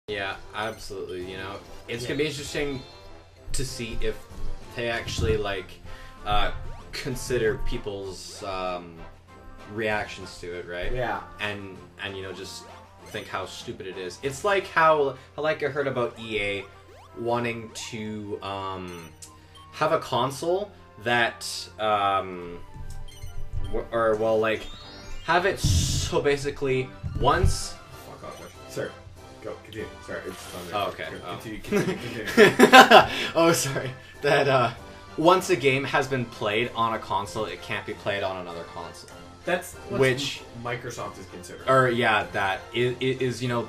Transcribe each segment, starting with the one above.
Yeah, absolutely. You know, it's gonna be interesting to see if they actually like consider people's reactions to it, right? Yeah. And you know, just think how stupid it is. It's like how I heard about EA wanting to have a console that have it so basically once. Fuck off, Josh. Sir, go continue. Sorry, it's thunder. Oh, okay. Continue. Oh, sorry. That once a game has been played on a console, it can't be played on another console. That's what Microsoft is considering. Or yeah, that is you know,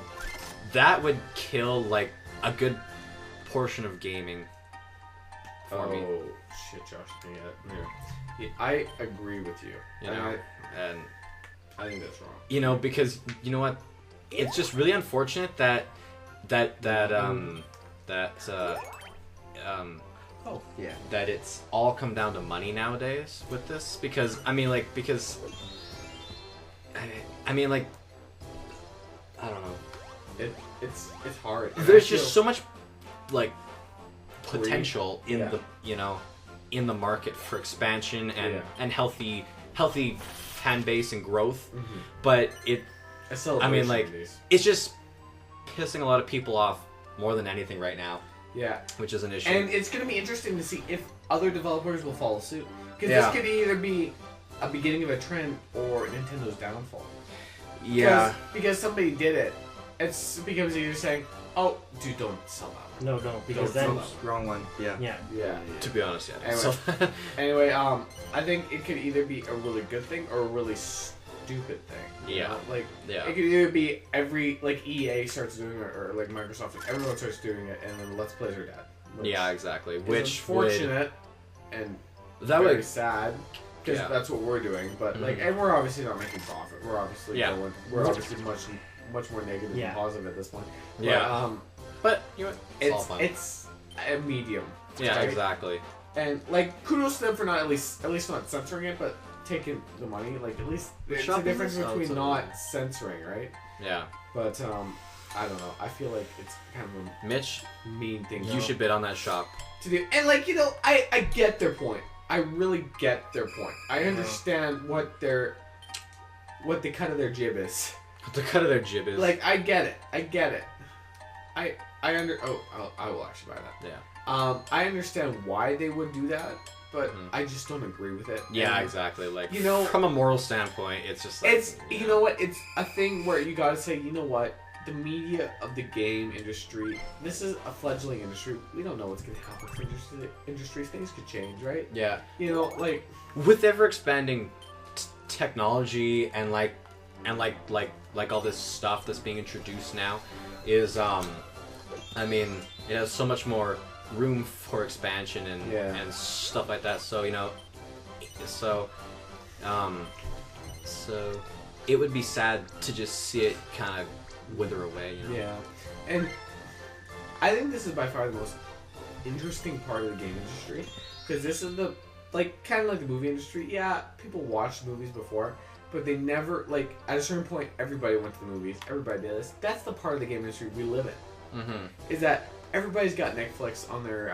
that would kill like a good portion of gaming for me. Oh shit, Josh. Yeah, I agree with you. You know, and I think that's wrong. You know, because you know what, it's just really unfortunate that it's all come down to money nowadays with this, because I mean like I don't know. It's hard. There's just so much like potential in the in the market for expansion and healthy fan base and growth, but I mean like it's just pissing a lot of people off more than anything right now. Yeah, which is an issue. And it's going to be interesting to see if other developers will follow suit, because this could either be a beginning of a trend or Nintendo's downfall. Yeah, because somebody did it. It becomes either saying, "Oh, dude, don't sell that one." No, because then wrong one. Yeah. To be honest, yeah. Anyway, So anyway, I think it could either be a really good thing or a really stupid thing. You know? Like it could either be like EA starts doing it, or like Microsoft, everyone starts doing it, and then Let's Plays are dead. Yeah, exactly. Which unfortunate and that very would sad, because that's what we're doing. But like, and we're obviously not making profit. We're obviously we're obviously much more negative than positive at this point. But, but you know, it's a medium. Yeah, right? Exactly. And like, kudos to them for not at least not censoring it, but taking the money. Like, at least there's a difference between not censoring, right? Yeah. But I don't know. I feel like it's kind of a Mitch, mean thing. You should bid on that shop to do. And like, you know, I get their point. I really get their point. I understand what the cut of their jib is. The cut of their jib is. Like, I get it. I will actually buy that. Yeah. I understand why they would do that, but I just don't agree with it. Yeah, and, exactly. Like, you know, from a moral standpoint, it's just like, you know what? It's a thing where you gotta say, you know what? The media of the game industry, this is a fledgling industry. We don't know what's gonna happen for industries. Things could change, right? Yeah. You know, like, with ever expanding technology and all this stuff that's being introduced now is I mean, it has so much more room for expansion and stuff like that. So, you know, so it would be sad to just see it kind of wither away, you know? Yeah. And I think this is by far the most interesting part of the game industry, because this is the, like, kind of like the movie industry. Yeah, people watched movies before, but they never, like, at a certain point, everybody went to the movies. Everybody did this. That's the part of the game industry we live in. Is that everybody's got Netflix on their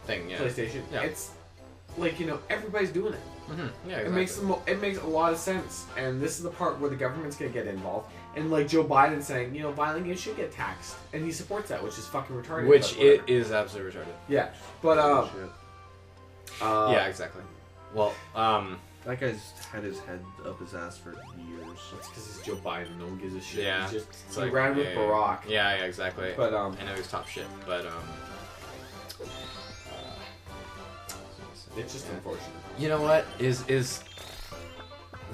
PlayStation. Yeah. It's like, you know, everybody's doing it. Yeah, exactly. It makes a lot of sense, and this is the part where the government's gonna get involved. And like Joe Biden saying, you know, violent games should get taxed, and he supports that, which is fucking retarded. Which it is absolutely retarded. Yeah, but yeah, exactly. Well, that guy's had his head up his ass for years. That's because he's Joe Biden. No one gives a shit. Yeah, he ran with Barack. Yeah, exactly. But I know he's top shit, but it's just unfortunate. You know what is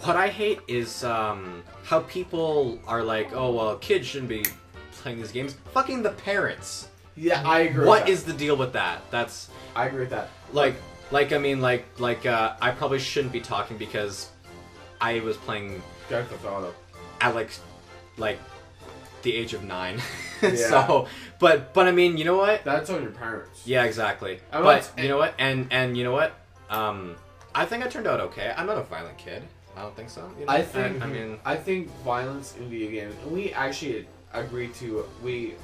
what I hate is how people are like, oh well, kids shouldn't be playing these games. Fucking the parents. Yeah, I agree. What is the deal with that? I agree with that. I mean, I probably shouldn't be talking because I was playing Grand Theft Auto at like the age of 9. So, but I mean, you know what? That's on your parents. Yeah, exactly. But you know what? And you know what? I think I turned out okay. I'm not a violent kid. I don't think so. You know? I think violence in video games, and we actually agreed to, we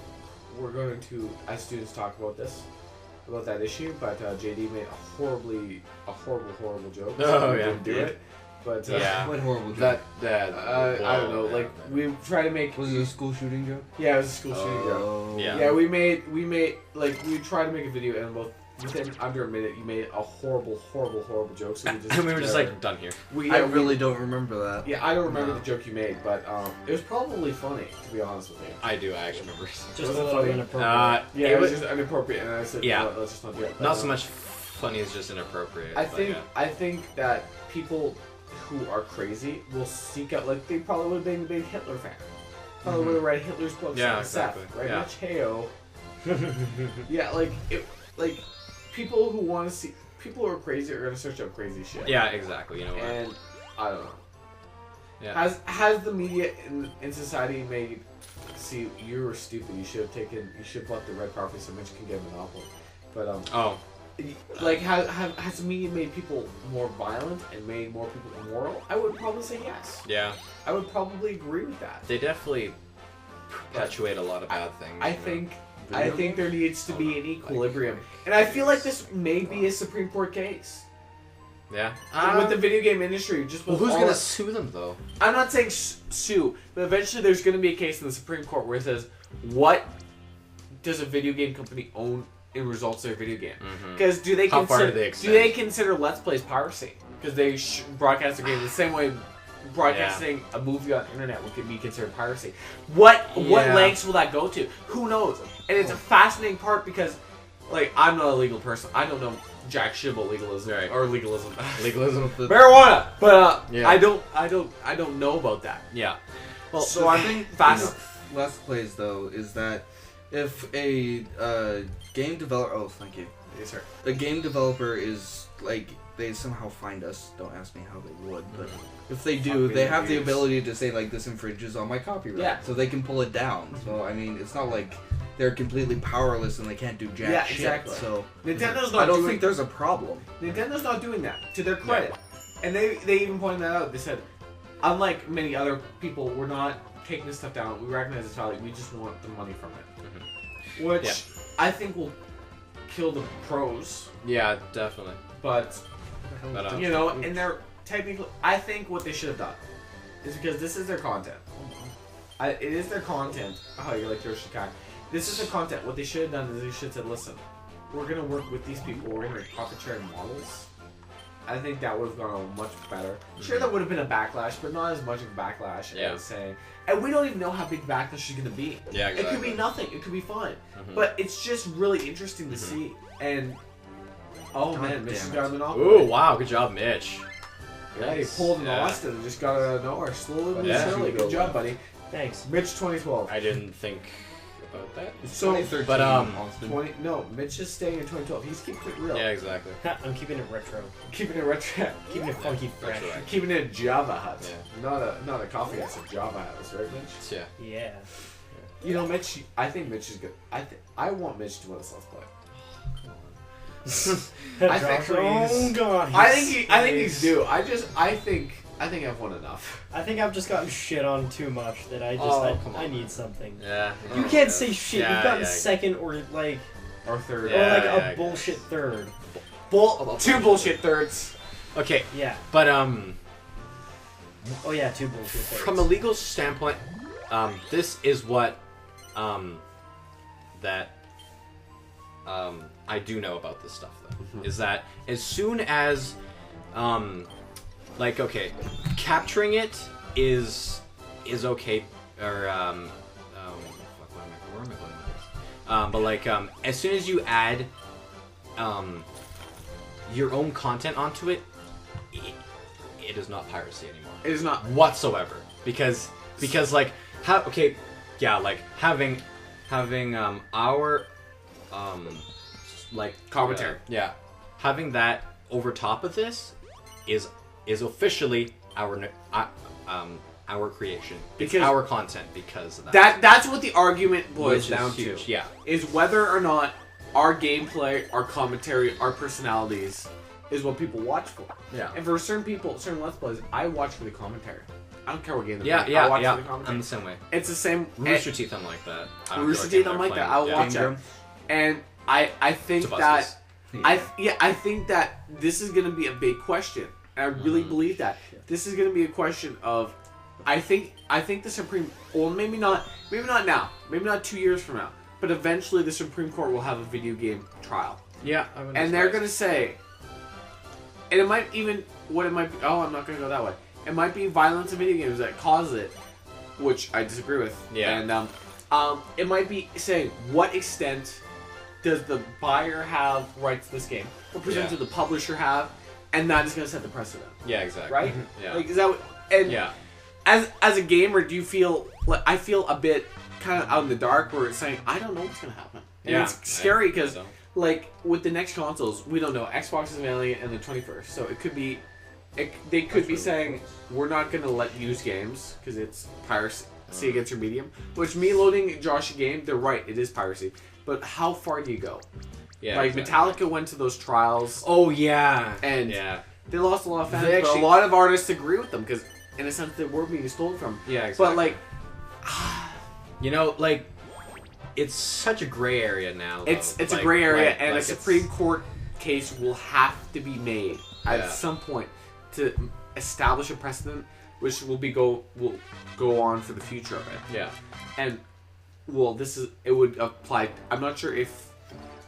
we're going to, as students, talk about that issue. But JD made a horrible joke. Oh, So we yeah. didn't do it. But Yeah. What horrible joke? I don't know. Like we try to make. Was it a school shooting joke? Yeah, it was a school shooting joke. Oh. Yeah. Yeah, we made like we tried to make a video and both within under a minute you made a horrible joke. So we just And we were just like done here. we I really don't remember that. yeah I don't remember No. the joke you made, but it was probably funny to be honest with you. I do. I actually remember. Just Was a it little funny? inappropriate. Yeah, it it was was just inappropriate, and I said, Yeah. no, let's just not do it. But, not so much funny as just inappropriate. I but think yeah. I think that people who are crazy will seek out, like they probably would have been a big Hitler fan. Probably would have read Hitler's books. Yeah, like exactly. Seth, right? Yeah. Mitch Heyo. Yeah, like people who want to see people who are crazy are gonna search up crazy shit. Yeah, exactly. You know what? And I don't know. Yeah. Has the media in society made see you were stupid? You should have bought the red carpet so Mitch can get a monopoly. But Oh. like has the media made people more violent and made more people immoral? I would probably say yes. Yeah. I would probably agree with that. They definitely perpetuate a lot of bad things. I you know? think there needs to be an equilibrium, and I feel like this may be a Supreme Court case Yeah. with the video game industry. Just Well, with who's all gonna that- sue them though? I'm not saying sue, but eventually there's going to be a case in the Supreme Court where it says, what does a video game company own in results of their video game? Because do they How far consider do they do extend? they consider Let's Plays piracy? Because they broadcast a game the same way broadcasting a movie on the internet would be considered piracy. What Yeah. lengths will that go to? Who knows? And it's a fascinating part because, like, I'm not a legal person. I don't know jack shit about legalism Right. or legalism. Legalism. Marijuana, but Yeah. I don't know about that. Yeah. Well, So I'm fascinated. Let's Plays though is that if a game developer, oh thank you, Yes, sir. a game developer is like they somehow find us. Don't ask me how they would, but if they do, Fuck they video have the games. ability to say like this infringes on my copyright, Yeah. so they can pull it down. So I mean, it's not like they're completely powerless and they can't do jack Yeah, shit. exactly. So Nintendo's not I don't doing. think there's a problem. Nintendo's not doing that to their credit, and they even pointed that out. They said, unlike many other people, we're not taking this stuff down. We recognize it's value. We just want the money from it, which Yeah. I think will kill the pros. yeah, definitely. But But, you know, and they're technically. I think what they should have done is because this is their content. It is their content. Oh, you're like Yoshika. This is their content. What they should have done is they should have said, "Listen, we're gonna work with these people. We're gonna profit share models." I think that would have gone much better. Sure, that would have been a backlash, but not as much of a backlash Yeah. as saying. And we don't even know how big backlash is gonna be. Yeah, It could exactly. be nothing. It could be fine. Mhm. But it's just really interesting to see. And oh God man, Mitch damn has it. got a monopoly. Ooh, wow, good job, Mitch. Yeah, he Nice. pulled an Yeah. Austin and just got it out of nowhere. Slowly but Yeah. surely. Good job, buddy. Thanks. Mitch 2012. I didn't think about that. So, 2013, but, Austin. no, Mitch is staying in 2012. He's keeping it real. Yeah, exactly. I'm keeping it retro. Keeping it retro. Keeping it funky fresh. Retroactive. Keeping it Java Hut. Yeah. Not a coffee house, a Java house, right, Mitch? Yeah. Yeah. You know, Mitch. I think Mitch is good. I want Mitch to win this Let's Play. I think Oh god. I think he's due. I think I've won enough. I think I've just gotten shit on too much that I just Oh, come I on. need something. Yeah. You can't say shit. Yeah, You've gotten yeah. second or like Or third. Yeah, or like I a bullshit guess. third. Two bullshit thirds. Okay, Yeah. but Oh yeah, two bullshit thirds. from a legal standpoint, this is what that I do know about this stuff though, is that as soon as like okay, capturing it is okay, or where am I going with this? But like as soon as you add your own content onto it, it is not piracy anymore. It is not. Whatsoever, because like having our like Commentary. having that over top of this is officially our creation. It's Because- our content because of that. That's what the argument boils Which is down huge, to. yeah. Is whether or not our gameplay, our commentary, our personalities is what people watch for. Yeah. And for certain people, certain Let's Plays, I watch for the commentary. I don't care what game they're Yeah, playing. I'll watch yeah. the commentary. I'm the same way. It's the same. Rooster Teeth, I'm like that. I don't Rooster care what Teeth, I'm game like they're that. I'll playing. watch Yeah. it. And I think Tabascus. that I think that this is gonna be a big question. And I really believe that this is gonna be a question of. I think the Supreme. Well, maybe not now. Maybe not 2 years from now. But eventually, the Supreme Court will have a video game trial. Yeah, And they're gonna say, and it might even what it might be. Oh, I'm not gonna go that way. It might be violence in video games that cause it, which I disagree with. Yeah. And it might be saying what extent does the buyer have rights to this game? What percentage Yeah. does the publisher have? And that is gonna set the precedent, Yeah, exactly. right? Yeah. Like, is that what? And Yeah. as a gamer, do you feel like I feel a bit kind of out in the dark where it's saying I don't know what's gonna happen. And Yeah. it's scary because. So. Like, with the next consoles, we don't know. Xbox is unveiling it in the 21st, so it could be... they could be saying, we're not going to let you use games, because it's piracy against your medium. Which, me loading Josh a game, they're right, it is piracy. But how far do you go? Yeah. Like, exactly. Metallica went to those trials, Oh yeah. and Yeah. they lost a lot of fans, They but actually- a lot of artists agree with them, because, in a sense, they were being stolen from. Yeah. Exactly. But, like... you know, like, it's such a gray area now. Though. It's a Like- gray area, like- and like a Supreme Court case will have to be made Yeah. at some point to establish a precedent, which will go on for the future of it. Yeah. And well, it would apply. I'm not sure if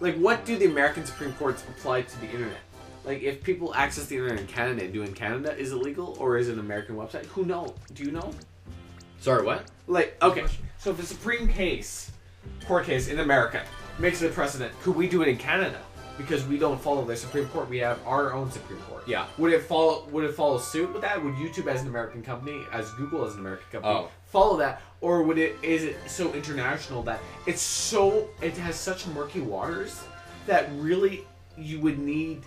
like what do the American Supreme Courts apply to the internet? Like if people access the internet in Canada and do in Canada, is it legal or is it an American website? Who knows? Do you know? Sorry, what? Like okay, so if the Supreme Court case in America makes it a precedent, could we do it in Canada? Because we don't follow the Supreme Court, we have our own Supreme Court. Yeah. Would it follow suit with that? Would YouTube as an American company, as Google as an American company, Oh. follow that, or is it so international that it has such murky waters that really you would need?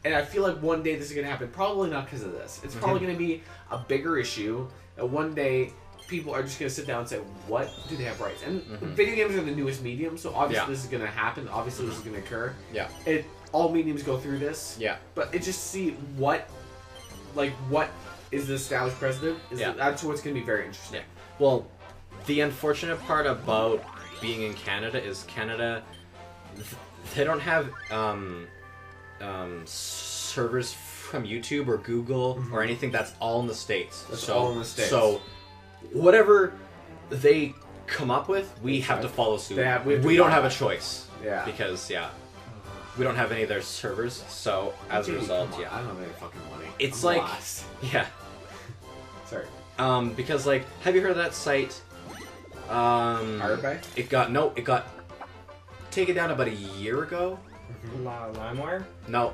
And I feel like one day this is gonna happen. Probably not because of this. It's probably gonna be a bigger issue. That one day people are just gonna sit down and say, "What do they have rights?" And video games are the newest medium, so obviously this is gonna happen. Obviously this is gonna occur. Yeah. All mediums go through this. Yeah. But it just see what is the established precedent? That's what's gonna be very interesting. Yeah. Well, the unfortunate part about being in Canada is Canada, they don't have servers from YouTube or Google or anything. That's all in the States. That's all in the States. So whatever they come up with, we have to follow suit. We don't have a choice. Yeah. Because we don't have any of their servers. So as a result, Come on, I don't have any fucking money. It's I'm like- lost. yeah. Sorry. Because like, have you heard of that site? Pirate Bay? It got taken down about a year ago. LimeWire? No.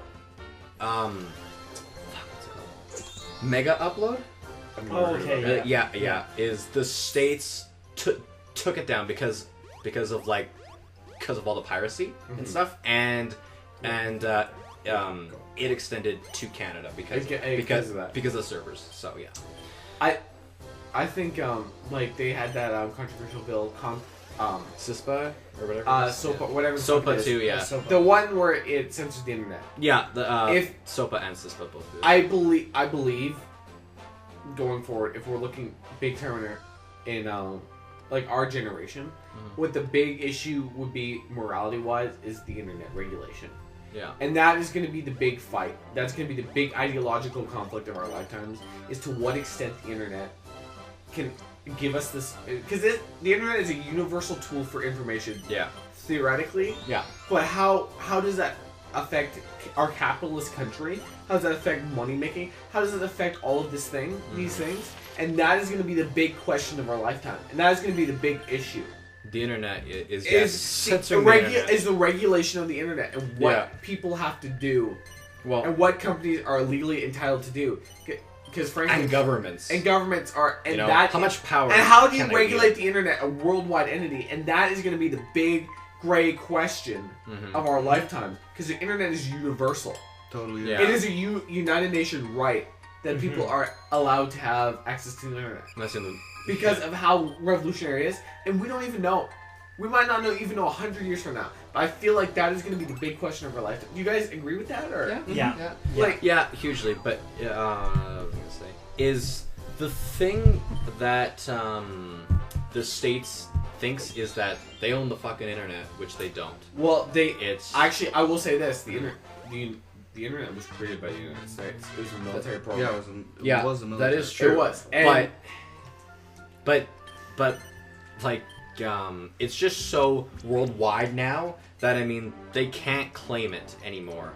What's it called? Mega Upload? I've never Oh, heard of okay, it. Yeah. Is the states took it down because of all the piracy and stuff, and it extended to Canada because of that. because of the servers. So yeah. I think like they had that controversial bill, CISPA or whatever. SOPA, whatever. SOPA it is. too, yeah. The one where it censors the internet. Yeah, the If- SOPA and CISPA both do. I believe, going forward, if we're looking big term in like our generation, what the big issue would be morality wise is the internet regulation. Yeah. And that is going to be the big fight. That's going to be the big ideological conflict of our lifetimes, is to what extent the internet can give us this, because the internet is a universal tool for information, Yeah. theoretically. Yeah. But how does that affect our capitalist country? How does that affect money making? How does it affect all of these things? And that is going to be the big question of our lifetime, and that is going to be the big issue. The internet is censoring is the regulation of the internet and what people have to do, and what companies are legally entitled to do. Because frankly, and governments are, and how much power and how do you can they regulate wield? the internet, a worldwide entity? And that is going to be the big gray question of our lifetime, because the internet is universal. Totally. Yeah. It is a United Nations right that people are allowed to have access to the internet. That's in the, Because of how revolutionary it is, and we don't even know. We might not even know 100 years from now. But I feel like that is going to be the big question of our lifetime. Do you guys agree with that, or Yeah. like yeah, hugely. But what was I gonna say is The thing that the States thinks is that they own the fucking internet, which they don't. Well, It's actually, I will say this: the internet was created by the United States. It was a military program. Yeah, it was a military. that is true. It was, and but like it's just so worldwide now that I mean they can't claim it anymore.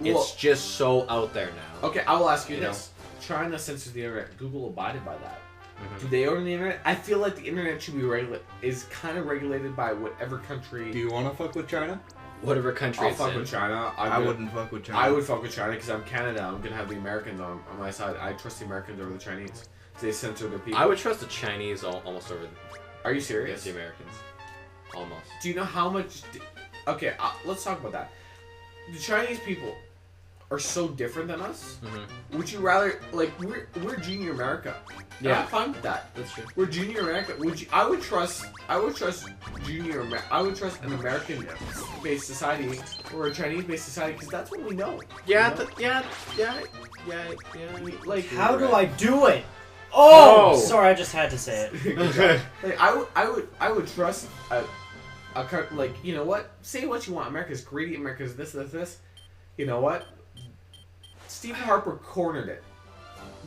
Well, It's just so out there now. okay, I will ask you You this: China censors the internet. Google abided by that. Mhm. Do they own the internet? I feel like the internet should be is kind of regulated by whatever country. Do you want to fuck with China? Whatever country I'll it's fuck in. with China. I wouldn't fuck with China. I would fuck with China because I'm Canada. I'm gonna have the Americans on my side. I trust the Americans over the Chinese. They censor their people. I would trust the Chinese almost over Are you against serious? the Americans. Almost. Do you know how much? Okay, let's talk about that. The Chinese people are so different than us. Mm-hmm. Would you rather like we're junior America? Yeah. I'm fine with that. That's true. We're junior America. I would trust junior I would trust an American-based society or a Chinese-based society because that's what we know. Yeah, you know? yeah. Like How do I do it? Oh, No. sorry, I just had to say it. like I would trust like you know what? Say what you want. America's greedy. America's this. You know what? Stephen Harper cornered it.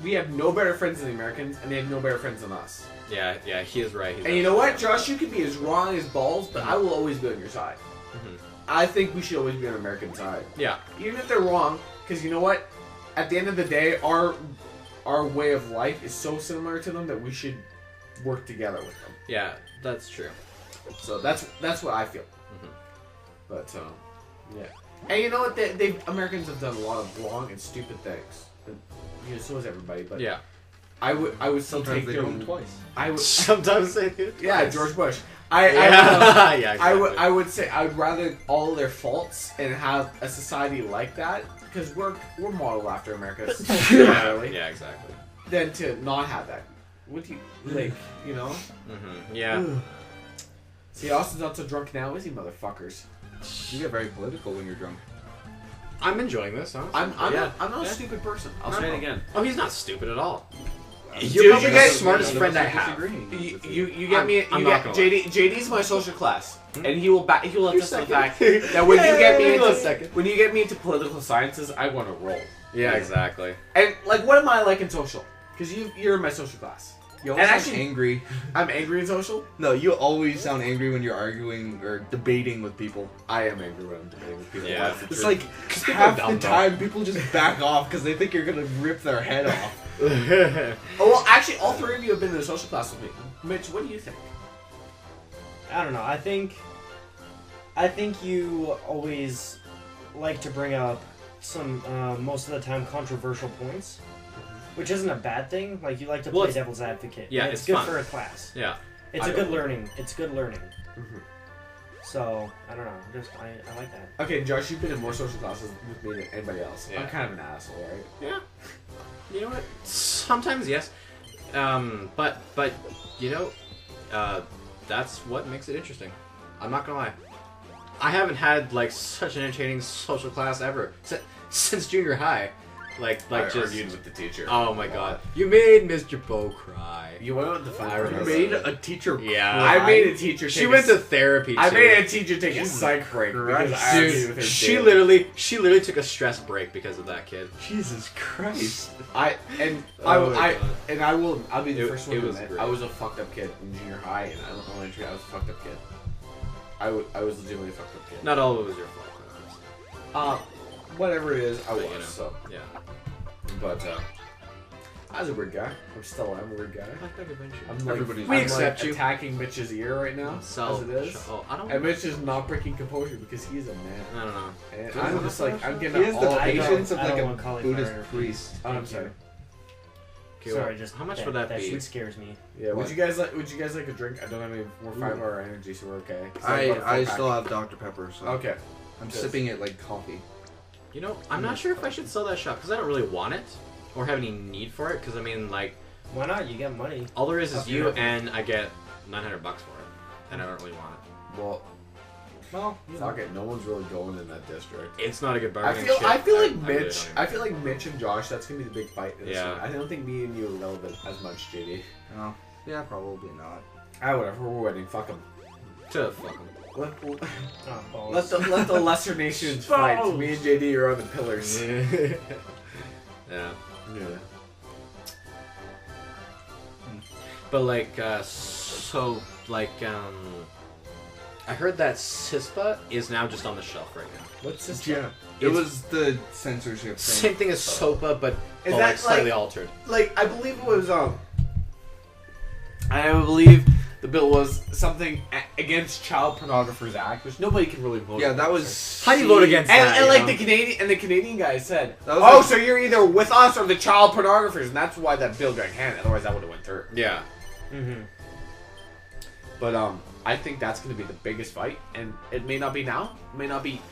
We have no better friends than the Americans, and they have no better friends than us. Yeah, he is right. And you know what, Josh? You can be as wrong as balls, but I will always be on your side. Mhm. I think we should always be on the American side, Yeah. even if they're wrong. Because you know what? At the end of the day, our way of life is so similar to them that we should work together with them. Yeah, that's true. So that's what I feel. Mhm. But yeah. And you know what? They Americans have done a lot of wrong and stupid things. And, you know, so has everybody. But Yeah. I would still Sometimes take they their do them twice. I would. Sometimes they do. Yeah, George Bush. Yeah, yeah, exactly. I would say I would rather all their faults and have a society like that because we're modeled after America, Yeah, yeah, exactly. than to not have that. Would you like you know? Mm-hmm. Yeah. See, Austin's not so drunk now, is he, motherfuckers? You get very political when you're drunk. I'm enjoying this, huh? I'm not Yeah. a stupid person. I'll No, say no. it again. Oh, he's not stupid at all. Dude, You're you probably the guys- smartest none friend of I us are have. disagreeing. You get me. I'm You not get gonna JD's my social class, and he will You're attest to the second. fact that when you get me Yeah, into second. when you get me into political sciences, I want to roll. Yeah, exactly. And like, what am I like in social? Because you're in my social class. You And always sound actually- angry. I'm angry in social. No, you always sound angry when you're arguing or debating with people. I am angry when I'm debating with people. Yeah. That's the It's truth. like people half are dumb, the though. time people just back off because they think you're gonna rip their head off. Oh well, actually, all three of you have been in a social class with me. Mitch, what do you think? I don't know. I think you always like to bring up some most of the time controversial points, which isn't a bad thing. Like you like to Well, play it's- devil's advocate. yeah, And it's good fun. for a class. Yeah. It's I a good don't- learning. It's good learning. Mhm. So I don't know. I like that. Okay, Josh, you've been in more social classes with me than anybody else. Yeah. I'm kind of an asshole, right? Yeah. You know what? Sometimes yes. But you know, that's what makes it interesting. I'm not gonna lie. I haven't had like such an entertaining social class ever since junior high. Like I just. argued with the teacher. Oh my god! You made Mr. Bo cry. You went with the fun. I part. remember. You made a teacher Yeah. I made a teacher. She take went a, to therapy. I too. made a teacher take a Jesus psych break because Christ. I argued with Dude, him. she daily. literally took a stress break because of that kid. Jesus Christ. I'll be the It- first one it to was admit great. I was a fucked up kid in junior high, and I don't know elementary. I was a fucked up kid. I was legitimately a fucked up kid. Not all of it was your fault. Whatever it is, I But, was. you know, So, yeah. but I was a weird guy. I'm a weird guy. I'm like, Everybody's- We I'm accept like you. attacking Mitch's ear right now, as it is. Oh, I don't. And Mitch is not breaking composure because he's a man. I don't know. And Does I'm he just have like, I'm composure? getting He has all the I don't- patience of I like don't a want cauliflower. Buddhist priest. Oh, I'm Thank sorry. you. Okay, Sorry, well, just how much would that That be? shit scares me. Yeah. What? Would you guys like a drink? I don't have any more fiber or energy, so we're okay. 'Cause I bought a four-pack. still have Dr. Pepper, so Okay. I'm Good. sipping it like coffee. You know, I'm not sure if I should sell that shop because I don't really want it or have any need for it. Because I mean, like, Why not? You get money. all there is Up you, your- and I get $900 for it, and I don't really want it. Well, Well, Fuck it, no one's really going in that district. It's not a good I bargaining feel chip. I feel like really Mitch. don't I feel like Mitch and Josh. That's gonna be the big fight in this Yeah. one. I don't think me and you are relevant as much, JD. No. Yeah, probably not. Ah, whatever. We're winning. Fuck them. to fuck 'em. Let the lesser nations fight. Me and JD are on the pillars. Yeah. Yeah. But like, so like, I heard that CISPA is now just on the shelf right now. What's this? Yeah. It was the censorship thing. Same thing as SOPA, but Is like that, slightly like- altered. Like I believe it was I believe the bill was something against Child Pornographers Act, which nobody can really vote. Yeah, that against. was. How do you vote against And, that? and you like know? the Canadian guy said, That was "Oh, like- so you're either with us or the child pornographers," and that's why that bill got handed. Otherwise, that would have went through. Yeah. Mm-hmm. But I think that's going to be the biggest fight, and it may not be now, it may not be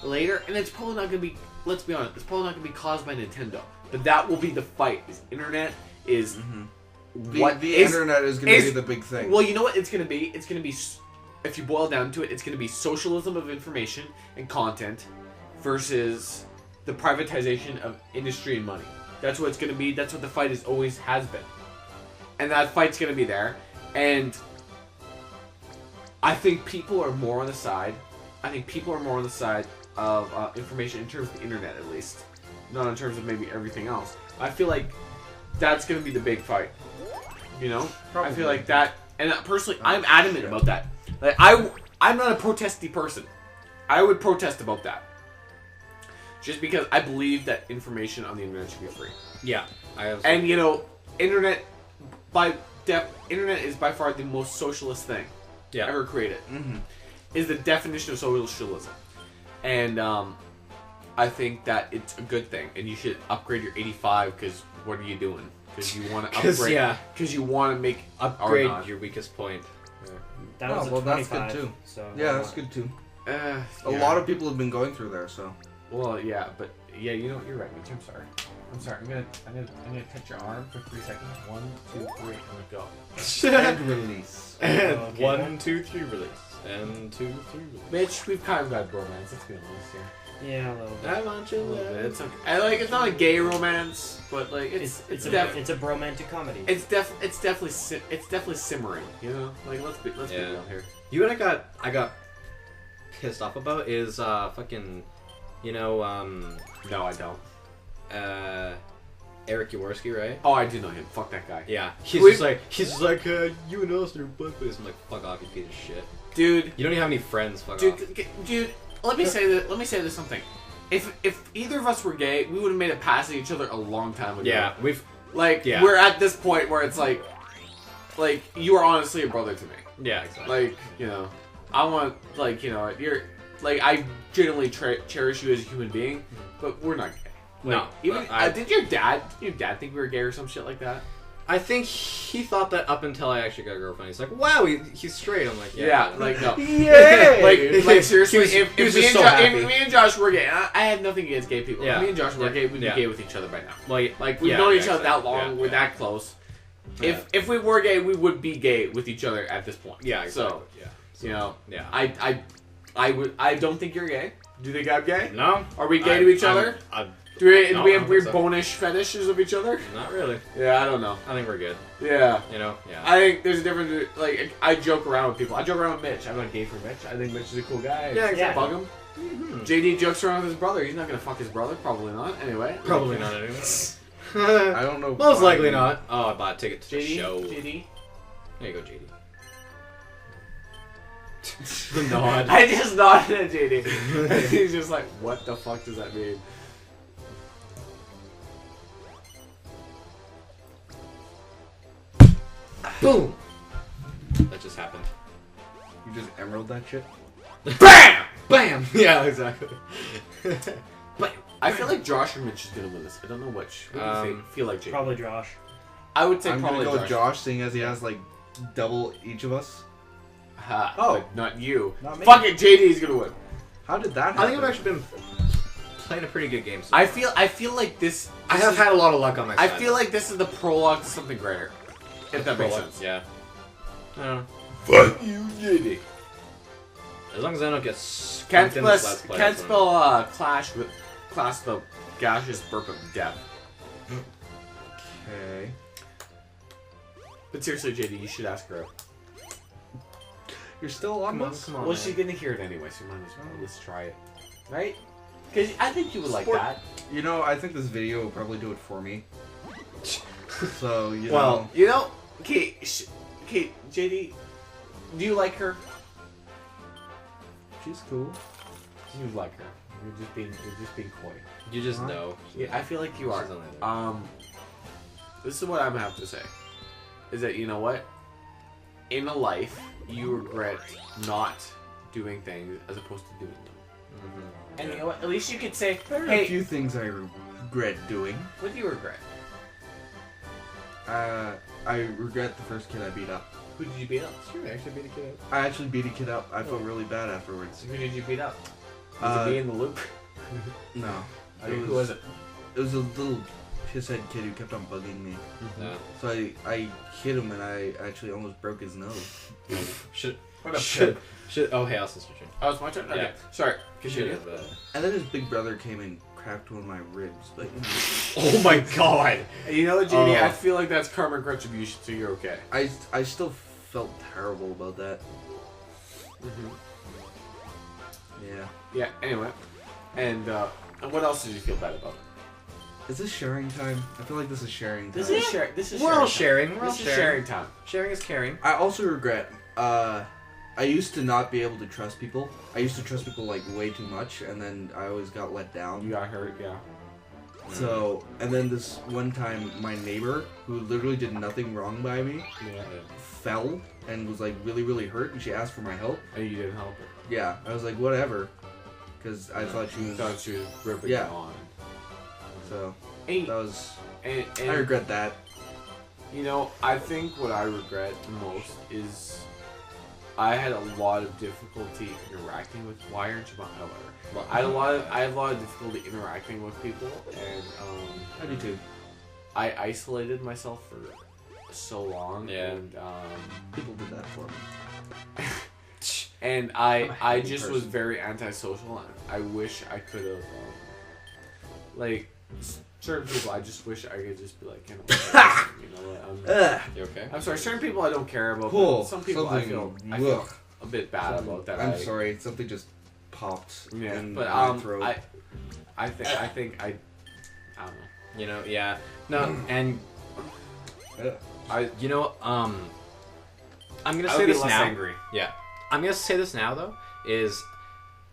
later, and it's probably not going to be. Let's be honest, it's probably not going to be caused by Nintendo. But that will be the fight. Is internet is what the is- internet is going to is- be the big thing. Well, you know what it's going to be? It's going to be, if you boil down to it, it's going to be socialism of information and content versus the privatization of industry and money. That's what it's going to be. That's what the fight always has been. And that fight's going to be there. And I think people are more on the side. I think people are more on the side of information in terms of the internet, at least. Not in terms of maybe everything else. I feel like that's going to be the big fight. You know? Probably. I feel like that. And personally, I'm adamant about that. Like I'm not a protesty person. I would protest about that. Just because I believe that information on the internet should be free. Yeah. And you know, internet is by far the most socialist thing ever created. Is the definition of socialism. And I think that it's a good thing, and you should upgrade your 85 because what are you doing? Because you want to upgrade. Because you want to make upgrade your weakest point. That was a well, that's 25, good too. So Yeah, that's good too. A A lot of people have been going through there, so. Well, yeah, but yeah, you know, you're right, Mitch. I'm sorry. I'm sorry. I'm gonna touch your arm for 3 seconds. 1, 2, 3, and we go. And release. Okay. 1, 2, 3, release. And 2, 3, release. Mitch, we've kind of got bromance. Let's be honest here. Yeah, a little bit. I want you. A little bit. It's okay. I like. It's not a gay romance, but like it's It's definitely. a bromantic comedy. It's definitely simmering, you know. Like let's be real here. You know what I got pissed off about is fucking, you know, No, I don't. Eric Jaworski, right? Oh, I do know him. Fuck that guy. Yeah. He's Wait. just like you and us are blackface. I'm like, fuck off, you piece of shit. Dude, You don't even have any friends. Fuck off. dude. Let me say this something. If either of us were gay, we would have made it past each other a long time ago. Yeah, we've. Like Yeah. we're at this point where it's like you are honestly a brother to me. Yeah, exactly. Like, you know, I want, like, you know, you're, like, I genuinely cherish you as a human being, but we're not gay. Like, No, even but did your dad think we were gay or some shit like that? I think he thought that up until I actually got a girlfriend. He's like, wow, he's straight. I'm like, Yeah, yeah. like no, Yay! like seriously, if he was me just and so happy. if me and Josh were gay, I have nothing against gay people. Yeah. If me and Josh were Yeah. gay, we'd Yeah. be gay with each other by now. Like We've known each other that long, Yeah, we're yeah. that close. Yeah. If we were gay, we would be gay with each other at this point. Yeah, exactly. So, yeah. you know, Yeah. I don't think you're gay. Do you think I'm gay? No. Are we gay to each other? Do we No, we I have don't weird think so. bonish fetishes of each other? Not really. Yeah, I don't know. I think we're good. Yeah. You know? Yeah. I think there's a difference. Like, I joke around with people. I joke around with Mitch. I'm not gay for Mitch. I think Mitch is a cool guy. Yeah, exactly. Bug him. JD jokes around with his brother. He's not gonna fuck his brother. Probably not. Anyway. Probably not anyway. I don't know. Most why. likely not. Oh, I bought a ticket to the JD. show. JD. There you go, JD. The nod. I just nodded at JD. He's just like, what the fuck does that mean? Boom! That just happened. You just emerald that shit? BAM! Bam! Yeah, exactly. But I feel like Josh or Mitch is gonna win this. I don't know which. What do you feel like, JD? Probably Josh. I would say I'm probably gonna go with Josh. Josh, seeing as he has like double each of us. Ha, Oh. but not you. Not me. Fuck it, JD's gonna win. How did that happen? I think I've actually been playing a pretty good game. So I feel like this. I have had a lot of luck on my I side. feel like this is the prologue to something greater. If that makes sense. Yeah. I don't know. Fuck you, JD. As long as I don't get Can't skunked in this Let's spell, Play. can't that's spell clash with class the gaseous burp of death. Okay. But seriously, JD, you should ask her. You're still on this? Come on, Well, man. she's gonna hear it anyway, so might as well. Let's try it, right? Because I think you would like Sport. that. You know, I think this video will probably do it for me. So, you Well, know. You know, okay, JD, do you like her? She's cool. You like her. You're just being coy. You just Huh? know. Yeah, I feel like you are. She's only there. This is what I'm gonna have to say. Is that, you know what? In a life, you regret not doing things as opposed to doing them. Mm-hmm. And you know what? At least you could say, There are hey, a few things I regret doing. what do you regret? I regret the first kid I beat up. Who did you beat up? Sure, I actually beat a kid I actually beat a kid up. I felt really bad afterwards. up. Who did you beat up? Was it me in the loop? No. Okay, who was it? It was a little pisshead kid who kept on bugging me. Yeah. So I hit him and I actually almost broke his nose. Should. What up, Should. kid? Should. Oh, hey, Austin, it's your turn. Oh, it's my turn? Okay. Yeah. Sorry. Should Continue. have. And then his big brother came and cracked one of my ribs. But Oh my god! You know what, JD? Oh. I feel like that's karmic retribution, so you're okay. I still felt terrible about that. Yeah. Yeah, anyway. And what else did you feel bad about? Is this sharing time? I feel like this is sharing time. This is sharing. This is We're all sharing. sharing. We're all This is sharing. sharing time. Sharing is caring. I also regret. I used to not be able to trust people. I used to trust people like way too much, and then I always got let down. You got hurt, yeah. So, and then this one time, my neighbor, who literally did nothing wrong by me, Yeah. fell and was like really, really hurt, and she asked for my help. And you didn't help her. Yeah, I was like, whatever, because I thought she You was. thought she was ripping Yeah. you on. So And, that was. and, I regret that. You know, I think what I regret the most is I had a lot of difficulty interacting with. Why aren't you my however? I had a lot of difficulty interacting with people, and I do too. I isolated myself for so long. Yeah. And People did that for me. and I'm a I happy just was person. very antisocial. And I wish I could have like certain people. I just wish I could just be like, you know, You okay? I'm sorry. Certain people I don't care about. Cool. But some people I feel Ugh. a bit bad about that. I'm sorry, something just popped Yeah, in but my throat. I think I don't know. You know, yeah. No, and Ugh. you know, I'm gonna I say would be this less now. angry. Yeah, I'm gonna say this now though. Is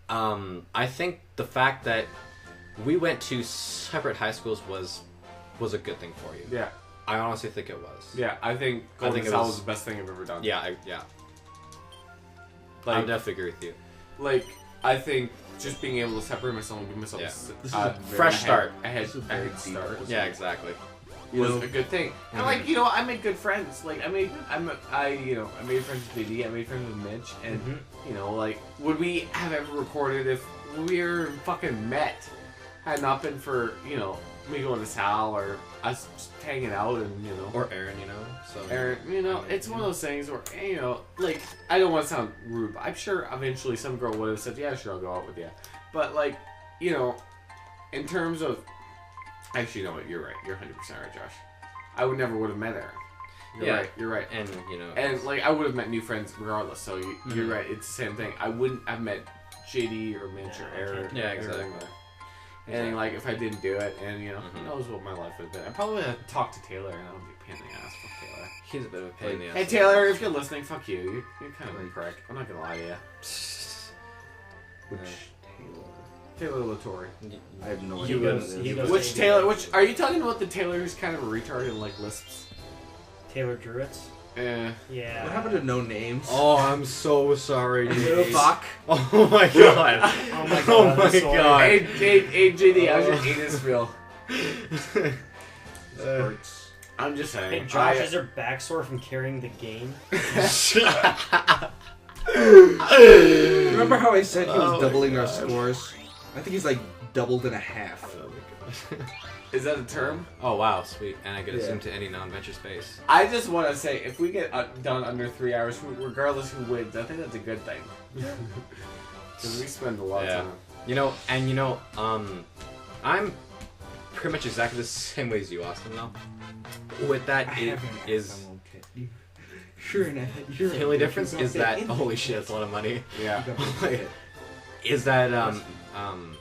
I think the fact that we went to separate high schools was a good thing for you. Yeah, I honestly think it was. yeah. I think going think to it Sal was- was the best thing I've ever done. Yeah, yeah. I like definitely agree with you. like I think just being able to separate myself and give myself Yeah. This is a a fresh start. a head This is a very start deep episode. Yeah, exactly. You was know- a good thing. And like, you know, I made good friends. Like I made friends with JD, I made friends with Mitch, and you know, like, would we have ever recorded if we were fucking met? Had not been for, you know, me going to Sal or us just hanging out and, you know. Or Aaron, you know. So Aaron, you know, it's one of those things where, you know, like, I don't want to sound rude, but I'm sure eventually some girl would have said, yeah, sure, I'll go out with you. But, like, you know, in terms of, actually, you know what, you're right. You're 100% right, Josh. I would never would have met Aaron. You're right. And you know, And, like, I would have met new friends regardless, so you're Mhm. right. It's the same thing. I wouldn't have met JD or Mitch or Aaron. Yeah, or exactly. And, like, if I didn't do it, and, you know, Mhm. who knows what my life would have been. I probably would have talked to Taylor, and I would be a pain in the ass. Fuck Taylor. he's a bit of a pain in the ass. Hey Taylor, if you're listening, fuck you. You're kind of a prick. I'm not gonna lie to you. Which Taylor Latore. I have no He idea. goes- what it he is. goes- Which Taylor? Which are you talking about? The Taylor who's kind of a retard and like lisps. Taylor Druitt. Eh. Yeah. What happened to no names? Oh, I'm so sorry. dude. Fuck. Oh my god. Oh my Oh god. my I'm sorry. god. Hey, JD, how's your anus feel? This hurts. I'm just saying. Hey Josh, is your back sore from carrying the game? Remember how I said he was Oh my doubling our God. scores? I think he's like doubled and a half. Is that a term? Oh wow, sweet. And I get to Yeah. zoom to any non-venture space. I just want to say, if we get done under 3 hours, regardless who wins, I think that's a good thing. Because we spend a lot of time. I'm pretty much exactly the same way as you, Austin, though. With that, it is... Sure, The only difference is that... Holy shit, that's a lot of money. Yeah. Is that,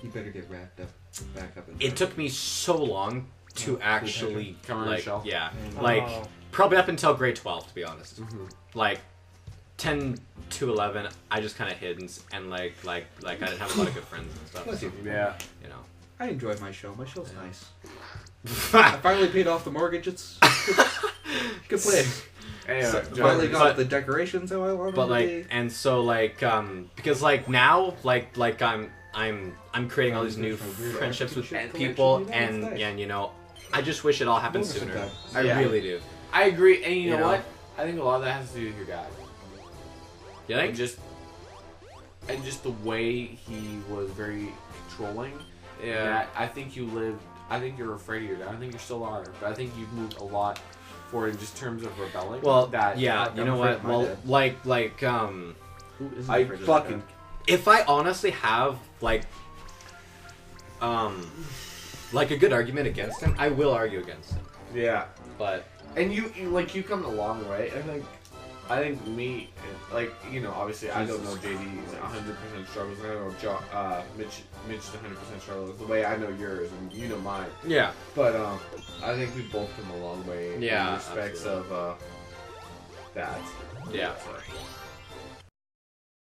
You better get wrapped up, back up. it took me so long to actually, Come on, like, Michelle. yeah, Oh. like, probably up until grade 12, to be honest. Mm-hmm. Like, 10 to 11, I just kind of hid and like, I didn't have a lot of good friends and stuff. Bless you. Yeah. You know. I enjoy my show. My show's nice. I But finally paid off the mortgage. It's good play. Anyway, Finally got but- the decorations how I wanted but them to be. like, and so like, because like now, like I'm creating all these new friendships with people, and you know, I just wish it all happened Bonus sooner. sometime. I Yeah. really do. I agree, and you know, You know? what? I think a lot of that has to do with your dad. You And think? just the way he was very controlling. Yeah. That I think you lived. I think you're afraid of your dad. I think you still are, but I think you've moved a lot forward in just terms of rebelling. Well, that yeah. I'm You know afraid what? of my Well, dad. like Who isn't I afraid of fucking. if I honestly have like a good argument against him, I will argue against him. Yeah. But And you come a long way. I think me, like, you know, obviously I don't know JD's 100% struggles. I don't know Mitch's 100% struggles the way I know yours and you know mine. yeah, But I think we both come a long way in Yeah, respects of that. yeah. So,